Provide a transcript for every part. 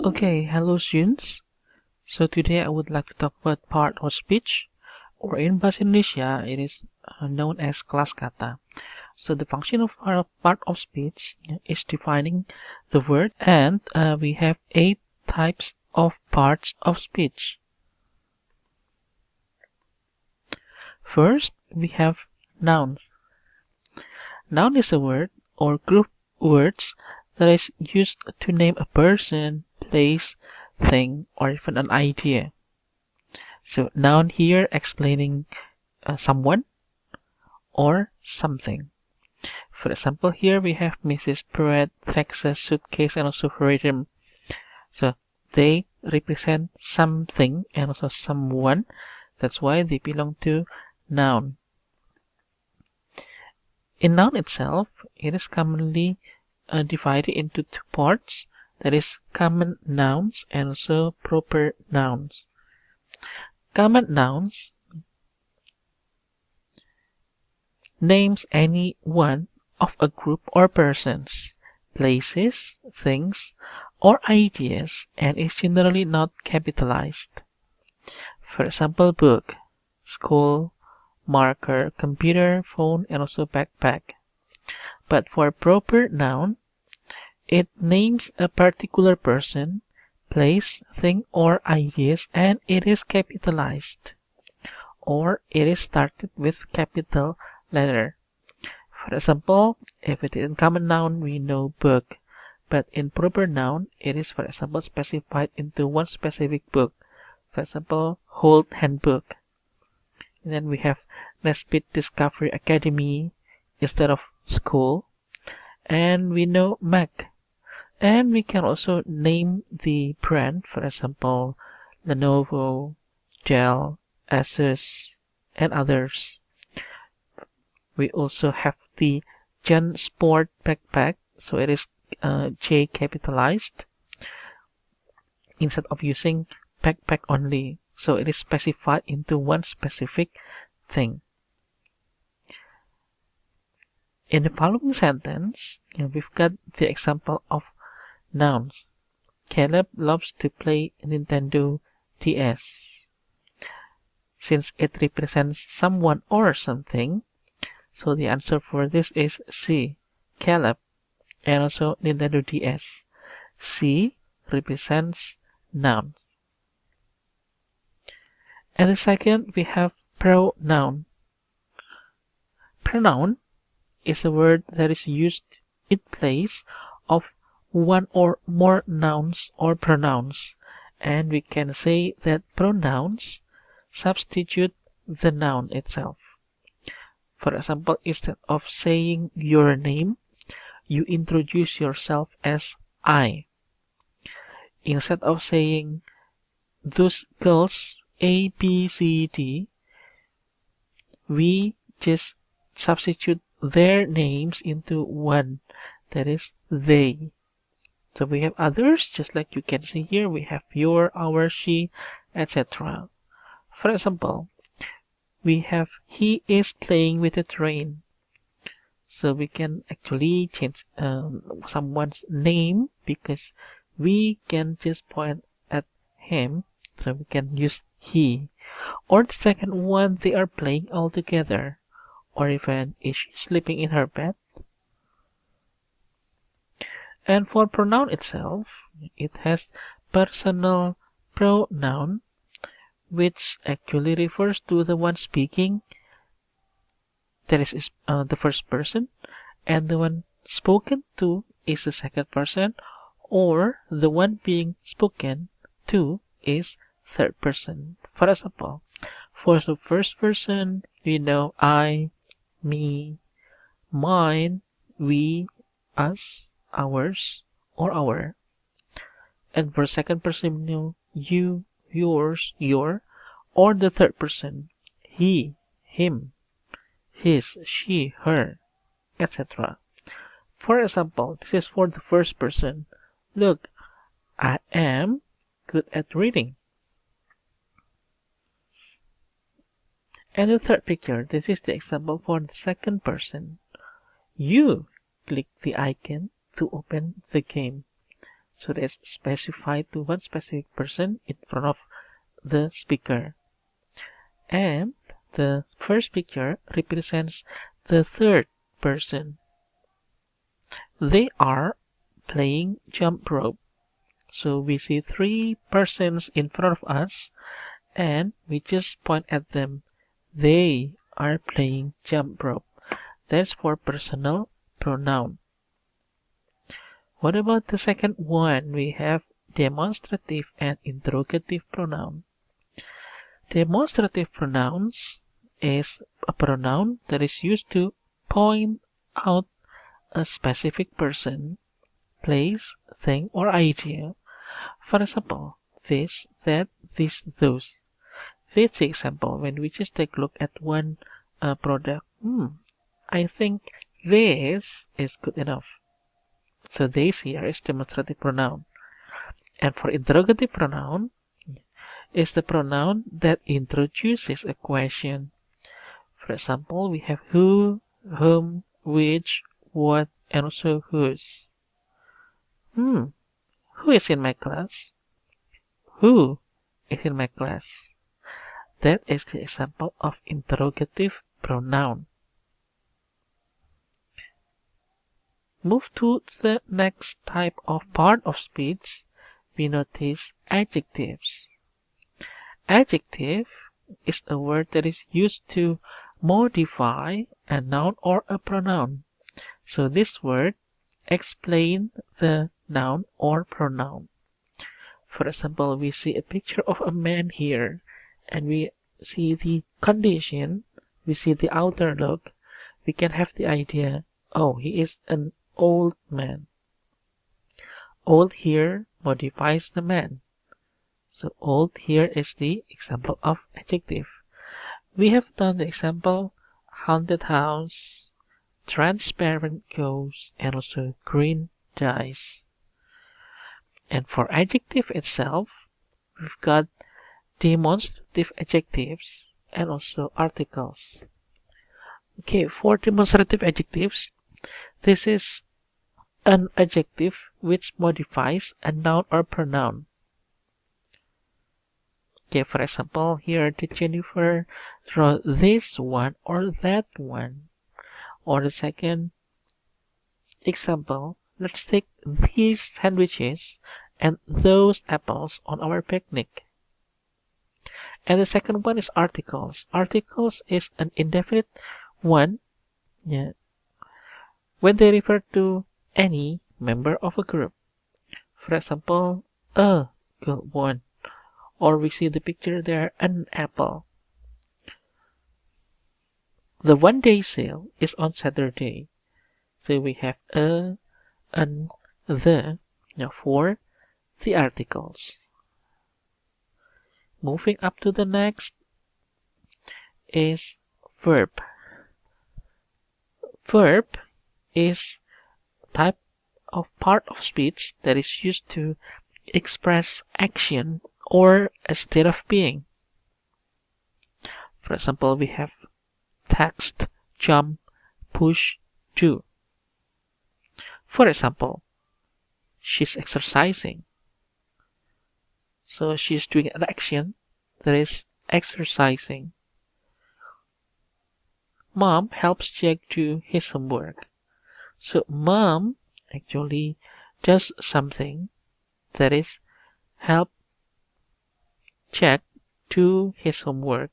Okay, hello students. So today I would like to talk about part of speech, or in Bahasa Indonesia it is known as kelas kata. So the function of our part of speech is defining the word, and we have 8 types of parts of speech. First, we have nouns. Noun is a word or group words that is used to name a person, place, thing, or even an idea. So noun here explaining someone or something. For example, here we have Mrs. Pratt, Texas, suitcase, and also her rhythm. So they represent something and also someone. That's why they belong to noun. In noun itself, it is commonly divided into 2 parts. That is common nouns and also proper nouns. Common nouns names any one of a group or persons, places, things, or ideas, and is generally not capitalized. For example, book, school, marker, computer, phone, and also backpack. But for proper noun, it names a particular person, place, thing, or ideas, and it is capitalized, or it is started with capital letter. For example, if it is in common noun, we know book, but in proper noun, it is, for example, specified into one specific book. For example, Holt Handbook. And then we have Nesbit Discovery Academy instead of school. And we know Mac. And we can also name the brand, for example, Lenovo, Dell, Asus, and others. We also have the Gen Sport backpack, so it is J capitalized instead of using backpack only, so it is specified into one specific thing. In the following sentence, we've got the example of nouns. Caleb loves to play Nintendo DS. Since it represents someone or something, so the answer for this is C, Caleb, and also Nintendo DS. C represents noun. And the second, we have pronoun. Pronoun is a word that is used in place of one or more nouns or pronouns, and we can say that pronouns substitute the noun itself. For example, instead of saying your name, you introduce yourself as I. Instead of saying those girls A, B, C, D, we just substitute their names into one, that is they. So we have others, just like you can see here, we have your, our, she, etc. For example, we have he is playing with a train. So we can actually change someone's name because we can just point at him, so we can use he. Or the second one, they are playing all together. Or even, is she sleeping in her bed? And for pronoun itself, it has personal pronoun, which actually refers to the one speaking, that is the first person, and the one spoken to is the second person, or the one being spoken to is third person. For example, for the first person, we know I, me, mine, we, us, ours, or our. And for second person, we know you, yours, your, or the third person, he, him, his, she, her, etc. For example, this is for the first person. Look, I am good at reading. And the third picture, this is the example for the second person. You click the icon to open the game. So that's specified to one specific person in front of the speaker. And the first picture represents the third person. They are playing jump rope. So we see three persons in front of us and we just point at them. They are playing jump rope. That's for personal pronoun. What about the second one? We have demonstrative and interrogative pronoun. Demonstrative pronouns is a pronoun that is used to point out a specific person, place, thing, or idea. For example, this, that, this, those. This is the example when we just take a look at one product. I think this is good enough. So this here is demonstrative pronoun. And for interrogative pronoun is the pronoun that introduces a question. For example, we have who, whom, which, what, and also whose. Who is in my class? Who is in my class? That is the example of interrogative pronoun. Move to the next type of part of speech. We notice adjectives. Adjective is a word that is used to modify a noun or a pronoun. So this word explains the noun or pronoun. For example, we see a picture of a man here and we see the condition, we see the outer look, we can have the idea, oh, he is an old man. Old here modifies the man. So old here is the example of adjective. We have done the example haunted house, transparent ghost, and also green dice. And for adjective itself, we've got demonstrative adjectives and also articles. Okay, for demonstrative adjectives, this is an adjective which modifies a noun or pronoun. Okay, for example, here did Jennifer draw this one or that one? Or the second example, let's take these sandwiches and those apples on our picnic. And the second one is articles. Articles is an indefinite one, when they refer to any member of a group. For example, a good one. Or we see the picture there, an apple. The one-day sale is on Saturday. So we have a, an, the, for the articles. Moving up to the next is verb. Verb is type of part of speech that is used to express action or a state of being. For example, we have text, jump, push, do. For example, she's exercising. So she's doing an action that is exercising. Mom helps Jack do his homework. So mom actually does something that is help Jack do his homework.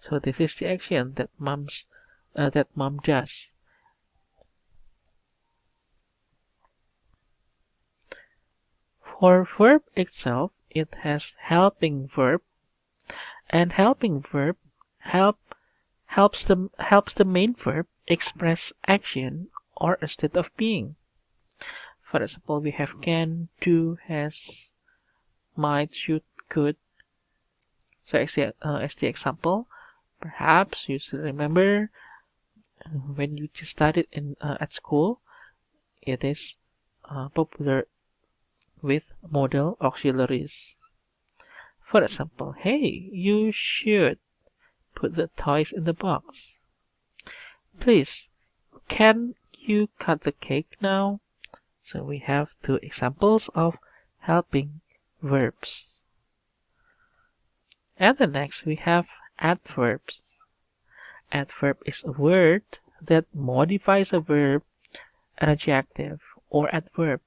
So this is the action that mom does. For verb itself, it has helping verb, and helping verb helps the main verb express action or a state of being. For example, we have can, do, has, might, should, could. So as the example, perhaps you still remember when you just studied at school, it is popular with modal auxiliaries. For example, hey, you should put the toys in the box. Please, can you cut the cake now? So we have two examples of helping verbs. And the next we have adverbs. Adverb is a word that modifies a verb, an adjective, or adverb.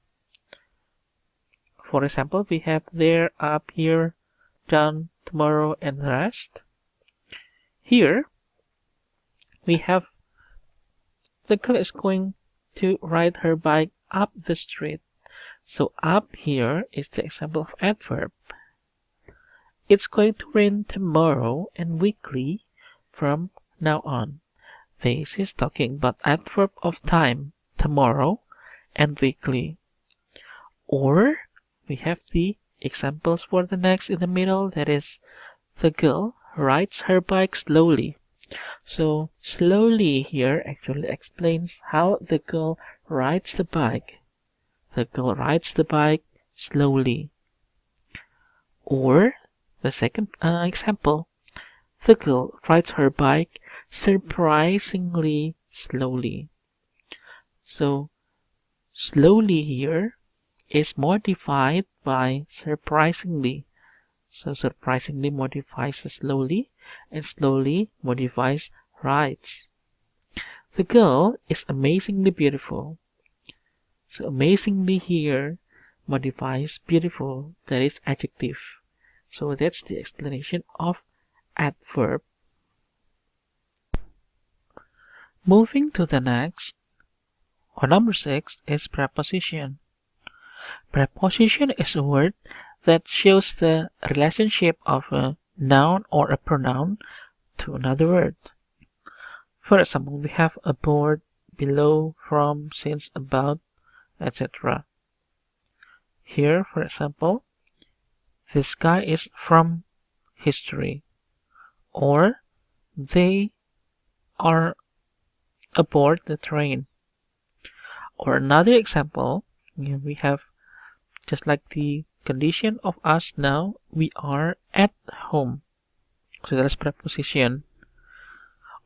For example, we have there, up, here, done, tomorrow, and rest. Here, we have the girl is going to ride her bike up the street. So up here is the example of adverb. It's going to rain tomorrow and weekly from now on. This is talking about adverb of time, tomorrow and weekly. Or we have the examples for the next in the middle, that is, the girl rides her bike slowly. So slowly here actually explains how the girl rides the bike. The girl rides the bike slowly. Or the second example, the girl rides her bike surprisingly slowly. So slowly here is modified by surprisingly. So surprisingly modifies slowly, and slowly modifies rides. The girl is amazingly beautiful. So amazingly here modifies beautiful, that is adjective. So that's the explanation of adverb. Moving to the next, or number 6, is preposition. Preposition is a word that shows the relationship of a noun or a pronoun to another word. For example, we have aboard, below, from, since, about, etc. Here, for example, this guy is from history, or they are aboard the train. Or another example, we have just like the condition of us now, we are at home. So that's preposition.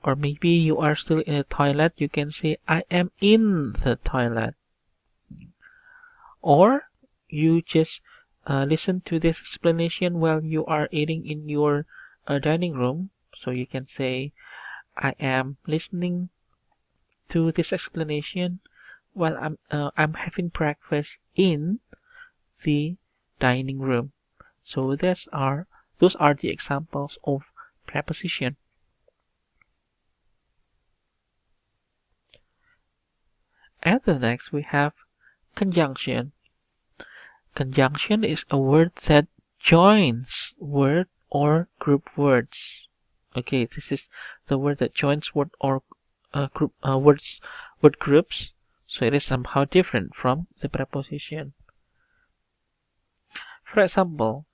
Or maybe you are still in the toilet, you can say I am in the toilet. Or you just listen to this explanation while you are eating in your dining room. So you can say I am listening to this explanation while I'm having breakfast in the dining room. So those are the examples of preposition. And the next we have conjunction. Conjunction is a word that joins word or group words. Okay, this is the word that joins word or word groups. So it is somehow different from the preposition. For example,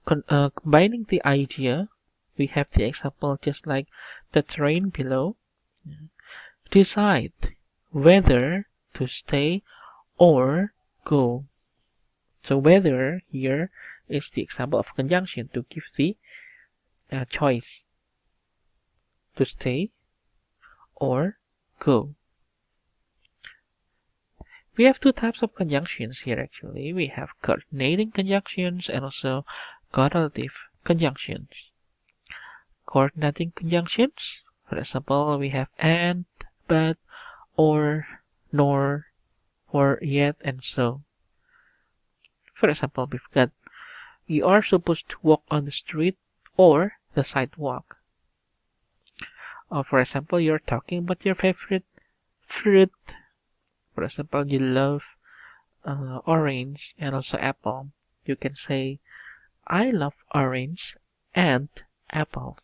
combining the idea, we have the example just like the train below. Decide whether to stay or go. So whether here is the example of conjunction to give the choice to stay or go. We have two types of conjunctions here actually. We have coordinating conjunctions and also correlative conjunctions. Coordinating conjunctions, for example, we have and, but, or, nor, or yet, and so. For example, we've got you are supposed to walk on the street or the sidewalk. Or for example, you're talking about your favorite fruit. For example, you love orange and also apple. You can say, I love orange and apple.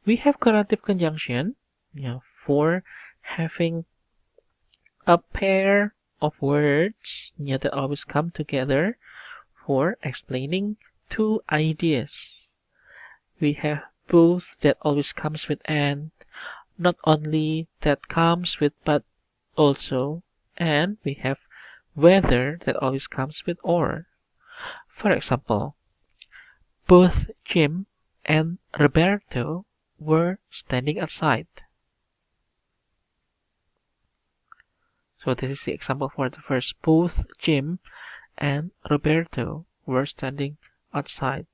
We have correlative conjunction for having a pair of words that always come together for explaining two ideas. We have both that always comes with and, not only that comes with but also, and we have whether that always comes with or. For example, both Jim and Roberto were standing outside. So this is the example for the first. Both Jim and Roberto were standing outside.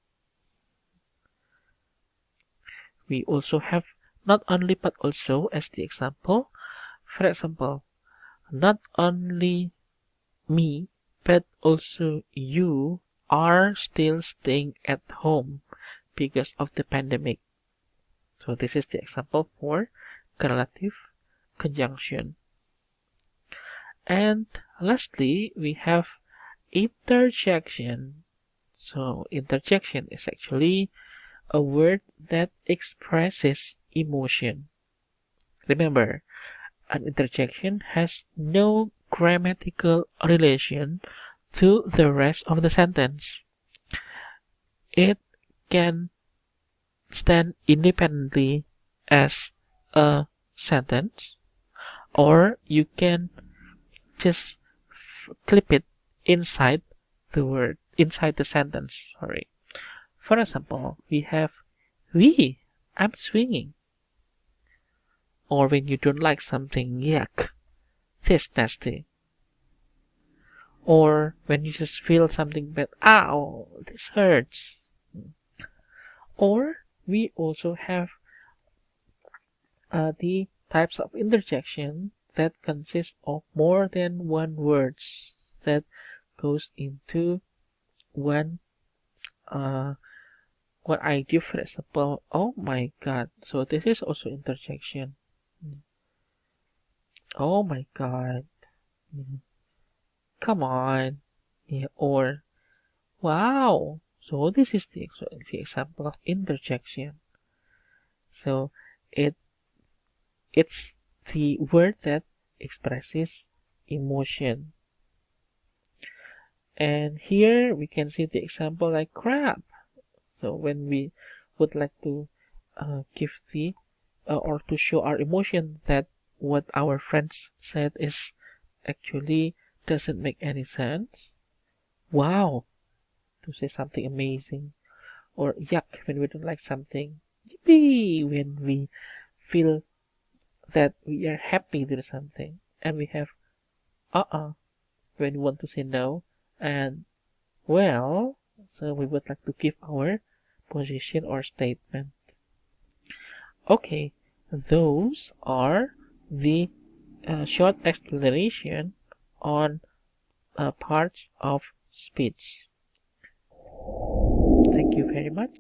We also have not only but also as the example. For example, not only me but also you are still staying at home because of the pandemic. So this is the example for correlative conjunction. And lastly, we have interjection. So interjection is actually a word that expresses emotion. Remember, an interjection has no grammatical relation to the rest of the sentence. It can stand independently as a sentence, or you can just clip it inside inside the sentence. Sorry. For example, we have "Wee, I'm swinging." Or when you don't like something, "Yuck, this nasty." Or when you just feel something bad, "Ow, this hurts." Or we also have the types of interjection that consist of more than one words that goes into one uh one idea. For example, "Oh my god." So this is also interjection. "Oh my god." Mm, "come on." Yeah, or "wow." So this is the example of interjection. So it it's the word that expresses emotion. And here we can see the example like "crap." So when we would like to give the or to show our emotion that what our friends said is actually doesn't make any sense. "Wow," to say something amazing. Or "yuck" when we don't like something. "Yippee" when we feel that we are happy with something. And we have "uh-uh" when we want to say no. And "well," so we would like to give our position or statement. Okay, those are the short explanation on parts of speech. Thank you very much.